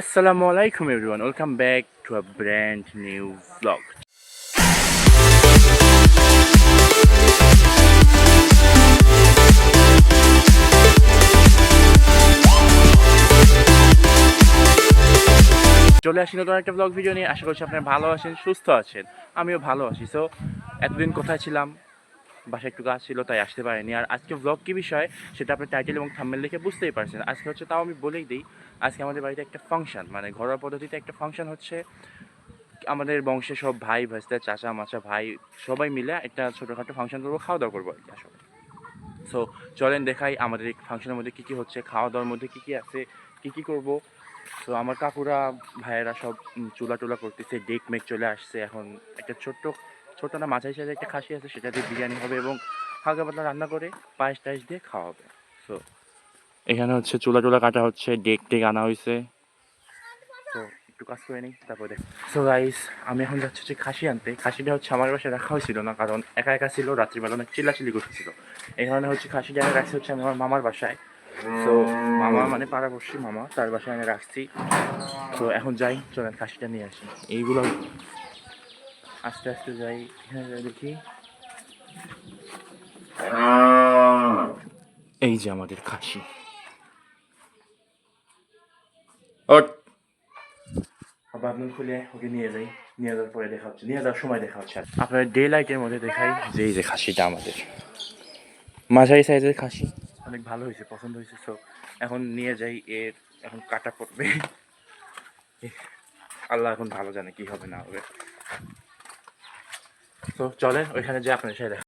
Assalamualaikum everyone, welcome back to a brand new vlog. চলে আসি নতুন একটা ব্লগ ভিডিও নিয়ে। আশা করছি আপনারা ভালো আছেন, সুস্থ আছেন। আমিও ভালো আছি। সো এতদিন কোথায় ছিলাম, বাসায় একটু কাজ ছিল তাই আসতে পারিনি। আর আজকে ব্লগ কী বিষয় সেটা আপনি টাইটেল এবং থাম্বনেল দেখে বুঝতেই পারছেন। আজকে হচ্ছে, তাও আমি বলেই দিই, আজকে আমাদের বাড়িতে একটা ফাংশন, মানে ঘরোয়া পদ্ধতিতে একটা ফাংশন হচ্ছে। আমাদের বংশে সব ভাই ভাস্তা চাচা মাচা ভাই সবাই মিলে একটা ছোটোখাটো ফাংশন করবো, খাওয়া দাওয়া করবো আর কি আসলে। সো চলেন দেখাই আমাদের এই ফাংশনের মধ্যে কী কী হচ্ছে, খাওয়া দাওয়ার মধ্যে কী কী আছে, কী কী করবো। তো আমার কাকুরা ভাইয়েরা সব চুলা টুলা করতেছে, ডেক মেক চলে আসছে। এখন একটা ছোট্ট না মাঝারি সাইজের একটা খাসি আছে, সেটা দিয়ে বিরিয়ানি হবে এবং হালকা পাতলা রান্না করে পায়েস টায়েস দিয়ে খাওয়া হবে। সো এখানে হচ্ছে চুলা টুলা কাটা হচ্ছে, ডেক টেক আনা হয়েছে। তো একটু কাজ করে নিই তারপরে দেখ। সো গাইস, আমি এখন যাচ্ছি হচ্ছে খাসি আনতে। খাসিটা হচ্ছে আমার বাসায় রাখা হয়েছিল না, কারণ একা একা ছিল, রাত্রিবেলা অনেক চিল্লাচিল্লি করতেছিল। এই কারণে হচ্ছে খাসিটা আমি রাখছি হচ্ছে আমার মামার বাসায়। তো মামা মানে পাড়াপড়শি মামা, তার বাসায় আমি রাখছি। তো এখন যাই, চলেন খাসিটা নিয়ে আসি। এইগুলো আস্তে আস্তে যাই, এখানে যাই দেখি। এই যে আমাদের খাসি। আপনার খুলে ওকে নিয়ে যাই, নিয়ে যাওয়ার পরে দেখা হচ্ছে, নিয়ে যাওয়ার সময় দেখা হচ্ছে। আপনার ডে লাইটের মধ্যে দেখাই যে এই যে খাসিটা আমাদের মাঝারি সাইজের খাসি, অনেক ভালো হয়েছে, পছন্দ হয়েছে। সো এখন নিয়ে যাই, এর এখন কাটা পড়বে। আল্লাহ এখন ভালো জানে কি হবে না হবে। তো চলেন ওইখানে যে আপনার সাথে দেখা।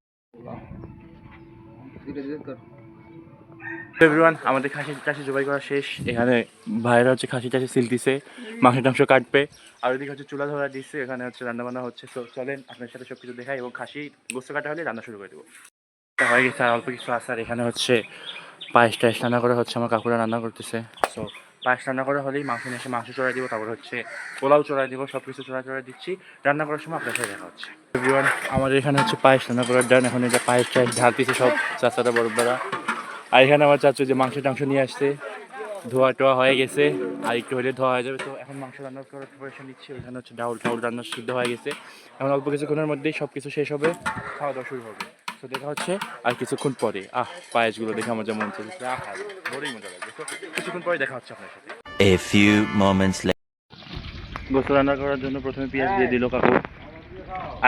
এভরিওয়ান, আমাদের খাসি জবাই করা শেষ। এখানে ভাইরা হচ্ছে খাসি টাসি সিলতিছে, মাংস টাংস কাটবে। আর ওইদিকে হচ্ছে চুলা ধরা দিচ্ছে, এখানে হচ্ছে রান্নাবান্না হচ্ছে। তো চলেন আপনার সাথে সব কিছু দেখাই এবং খাসি গোস্ত কাটা হলে রান্না শুরু করে দেবো। হয়ে গেছে, আর অল্প কিছু আছে। আর এখানে হচ্ছে পায়েস টায়েস রান্না করা হচ্ছে, আমার কাকুরা রান্না করতেছে। সো পায়েস রান্না করা হলেই মাংস নিয়ে এসে মাংস চড়াই দিব, তারপর হচ্ছে পোলাও চড়াই দিব, সব কিছু চড়াই দিচ্ছি। রান্না করার সময় আপনার সাথে দেখা হচ্ছে। এভরিওয়ান, আমাদের এখানে হচ্ছে পায়েস রান্না করার ডান। এখন এটা পায়েস টায়েস ঢালতেছে সব চাচারা বড়রা। আর এখানে আমার চাচু যে মাংস টাংস নিয়ে আসছে, ধোয়া টোয়া হয়ে গেছে, আর একটু হলে ধোয়া হয়ে যাবে। তো এখন মাংস রান্না করার প্রিপারেশন নিচ্ছি। ওইখানে হচ্ছে ডাউল রান্না সিদ্ধ হয়ে গেছে। এখন অল্প কিছুক্ষণের মধ্যেই সব কিছু শেষ হবে, খাওয়া দাওয়া শুরু হবে। তো দেখা হচ্ছে আর কিছুক্ষণ পরে। পায়েসগুলো দেখে আমার যেমন চলছে, বড়ই মজা লাগবে। তো কিছুক্ষণ পরে দেখা হচ্ছে আপনার সাথে। A few moments later. গোস্ত রান্না করার জন্য প্রথমে পেঁয়াজ দিয়ে দিল কাকু।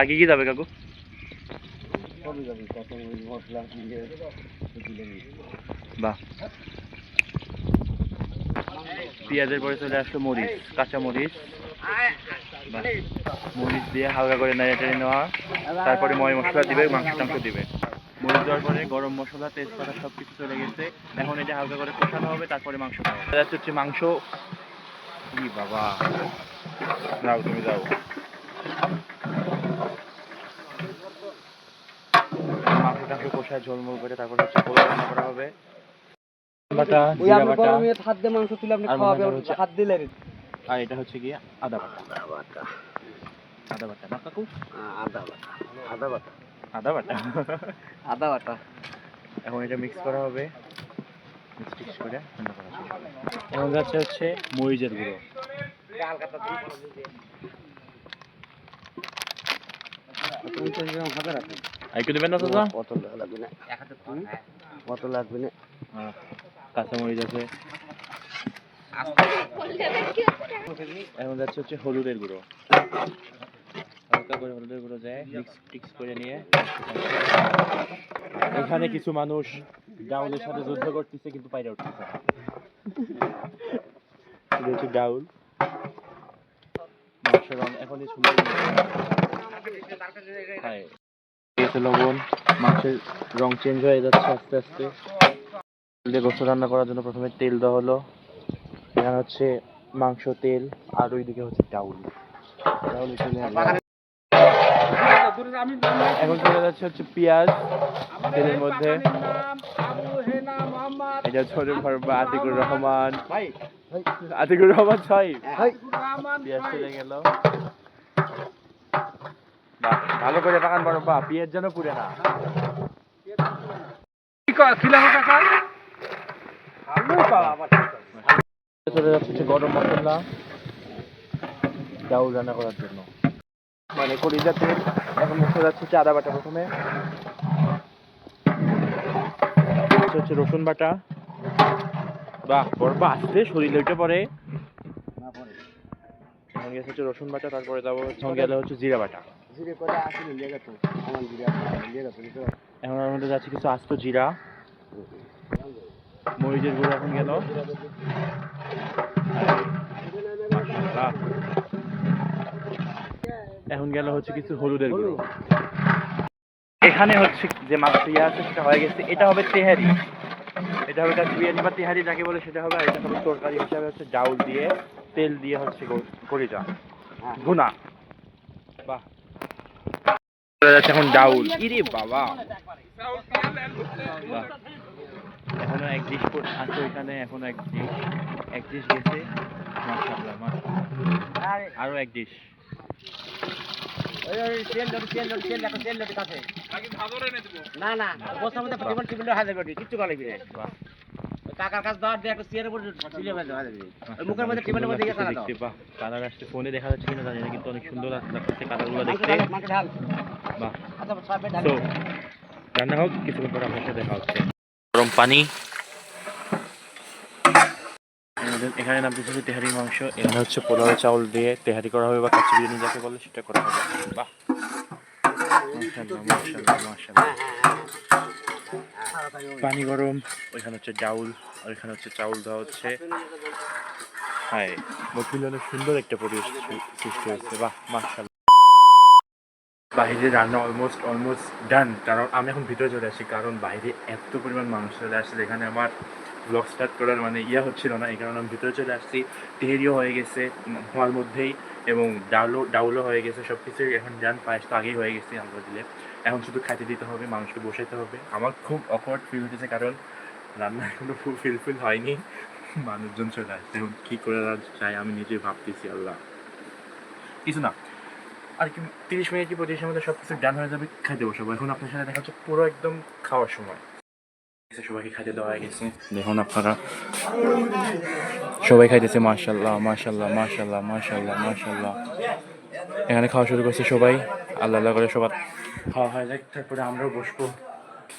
আগে কি যাবে কাকু? বাহ, পেঁয়াজের পরে চলে আসলো মরিচ, কাঁচা মরিচ। মরিচ দিয়ে হালকা করে নেড়ে টেড়ে নেওয়া, তারপরে ময় মশলা দিবে, মাংস টাংস দিবে। মরিচ দেওয়ার পরে গরম মশলা তেজপাতা সব কিছু চলে গেছে। এখন এটা হালকা করে কষানো হবে, তারপরে মাংস দেওয়া হবে। যাচ্ছে হচ্ছে মাংস। কি বাবা, যাও তুমি যাও। মাংস টাংস কষায় ঝোলমোল করে তারপর হচ্ছে পোলাও রান্না করা হবে। বাটা, জিরা বাটা, মাংস তুলে আপনি খাওয়াবে, হাত দিলে। আর এটা হচ্ছে কি আদা বাটা। আদা বাটা না কাকু? আদা বাটা। এখন এটা মিক্স করা হবে, মিক্স করে রান্না করা শেষ হবে। এখন যাচ্ছে হচ্ছে মরিচের গুঁড়ো। আর একটু দেবেন না দাদা? কত লাগবে না? কাঁচা মরিচ আছে। এখন যাচ্ছে হচ্ছে হলুদের গুঁড়ো, হালকা করে হলুদের গুঁড়ো দেয়, মিক্স করে নিয়ে। এখানে কিছু মানুষ ডাউলের সাথে যুদ্ধ করতেছে কিন্তু পাইরে উঠতেছে না। এটা হচ্ছে ডাউল, মাংস রং এখন সুন্দর লবণ, মাংসের রং চেঞ্জ হয়ে যাচ্ছে আস্তে আস্তে। গোস্ত রান্না করার জন্য প্রথমে তেল দেওয়া হলো, এখানে হচ্ছে মাংস, তেল, আর ওইদিকে হচ্ছে ডাউল। এখন চলে যাচ্ছে হচ্ছে পেঁয়াজ তেলের মধ্যে। এটা ছোট ঘরবা আতিকুর রহমান সাহেব। পেঁয়াজ চলে গেল। ভালো করে পাকান বড় বা, পেঁয়াজ যেন পুড়ে না। চলে যাচ্ছে হচ্ছে গরম মশলা ডাউল রান্না করার জন্য, মানে কলিজা তেল। এখন মুখে যাচ্ছে হচ্ছে আদা বাটা, প্রথমে হচ্ছে রসুন বাটা। বাহ বরবা আসলে শরীরে ওইটা পরে এখন গেছে হচ্ছে রসুন বাটা, তারপরে যাবো হচ্ছে গেলে হচ্ছে জিরা বাটা। এখন আমার মধ্যে যাচ্ছে কিছু আস্ত জিরা, মরিচের গুঁড়ো এখন গেল। মাশাআল্লাহ। এখন গেল হচ্ছে কিছু হলুদের গুঁড়ো। এখানে হচ্ছে যে মাছ ইয়ে আছে সেটা হয়ে গেছে, এটা হবে তেহারি। এটা হবে বিরিয়ানি বা তেহারি যাকে বলে সেটা হবে। আর এটা হবে তরকারি হিসাবে হচ্ছে ডাউল দিয়ে তেল দিয়ে হচ্ছে কলিজা ভুনা। বাহ যাচ্ছে এখন ডাউল। ইরে বাবা, বাহ। এখনো এক ডিশ আছে ওইখানে, এখনো এক ডিশ গেছে। মাশাআল্লাহ মাশাআল্লাহ, আরো এক ডিশ। না না বসার মধ্যে টিফিন টিফিন হাতে বেটি কিচ্ছু করে দিবি বাহ কাকার কাছে দাও দিয়ে একটা চেয়ারের উপর ঝিলে ফেলে দাও দিবি মুখের মধ্যে টিফিনের মধ্যে দিয়ে দাও বাহ কালার আসছে, ফোনে দেখা যাচ্ছে কিনা জানি না, কিন্তু অনেক সুন্দর লাগছে কালারগুলো দেখতে। মাকে ঢাল বাহ। আচ্ছা সব ঢাল তো রান্না হোক, কিছুক্ষণ পর আপনার সাথে দেখা হচ্ছে। গরম পানি, এখানে নামতেছে হচ্ছে তেহারির মাংস। এখানে হচ্ছে পোলাও চাউল দিয়ে তেহারি করা হবে বা কাচ্চি বিরিয়ানি যাকে বলে সেটা করা হবে। বাহ মাশাআল্লাহ মাশাআল্লাহ মাশাআল্লাহ। পানি গরম, ওইখানে হচ্ছে ডাউল আর এখানে হচ্ছে চাউল দেওয়া হচ্ছে। হ্যাঁ বলছিল অনেক সুন্দর একটা পরিবেশ সৃষ্টি হয়েছে। বাহ মাশাআল্লাহ। বাইরে রান্না অলমোস্ট ডান। কারণ আমি এখন ভিতরে চলে আসি, কারণ বাইরে এত পরিমাণ মানুষ চলে আসছে যেখানে আমার ব্লগ স্টার্ট করার মানে হচ্ছিল না। এই কারণে আমি ভিতরে চলে আসছি। তেহেরিও হয়ে গেছে হওয়ার মধ্যেই, এবং ডাউলও হয়ে গেছে, সব কিছুই এখন ডান। পায়েস তো আগেই হয়ে গেছে আমরা দিলে, এখন শুধু খাইতে দিতে হবে, মানুষকে বসাইতে হবে। আমার খুব অকওয়ার্ড ফিল হতেছে, কারণ রান্না এখনো ফুল ফিল হয়নি, মানুষজন চলে আসছে। এখন কী করে চাই আমি নিজে ভাবতেছি। আল্লাহ কিছু না, আর কি 30 মিনিট কি 25 মধ্যে সব কিছু ডান হয়ে যাবে, খাইতে বসাবো। এখন আপনার সাথে দেখা হচ্ছে পুরো একদম খাওয়ার সময়। সবাইকে খাইতে দেওয়া হয়ে গেছে, দেখুন আপনারা সবাই খাইতেছে। মাশাআল্লাহ মাশাআল্লাহ মাশাআল্লাহ মাশাআল্লাহ মাশাআল্লাহ। এখানে খাওয়া শুরু করছে সবাই, আল্লাহ আল্লাহ করে সবার খাওয়া হয়ে যায়, তারপরে আমরাও বসবো।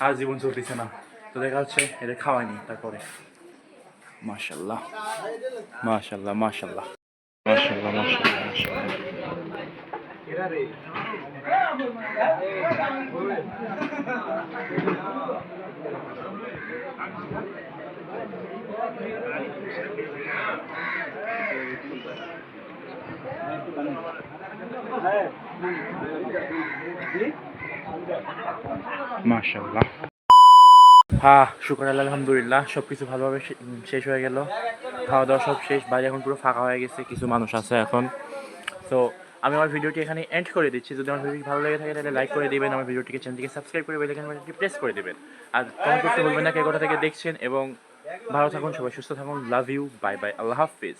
আর জীবন চলতেছে না, তো দেখা হচ্ছে এটা খাওয়াইনি তারপরে। মাশাআল্লাহ মাশাআল্লাহ মাশাআল্লাহ মাশাআল্লাহ মাশাআল্লাহ মাশাআল্লাহ। হ্যাঁ শুকর আল্লাহ আলহামদুলিল্লাহ, সব কিছু ভালোভাবে শেষ হয়ে গেল। খাওয়া দাওয়া সব শেষ, বাইরে এখন পুরো ফাঁকা হয়ে গেছে, কিছু মানুষ আছে এখন। তো আমি আমার ভিডিওটি এখানে এন্ড করে দিচ্ছি। যদি আমার ভিডিওটি ভালো লেগে থাকে তাহলে লাইক করে দিবেন, আমার ভিডিওটিকে চ্যানেলটিকে সাবস্ক্রাইব করে বেল আইকনটি প্রেস করে দিবেন। আর কমেন্ট করতে ভুলবেন না কে কোথা থেকে দেখছেন, এবং ভালো থাকুন সবাই, সুস্থ থাকুন। লাভ ইউ, বাই বাই, আল্লাহ হাফিজ।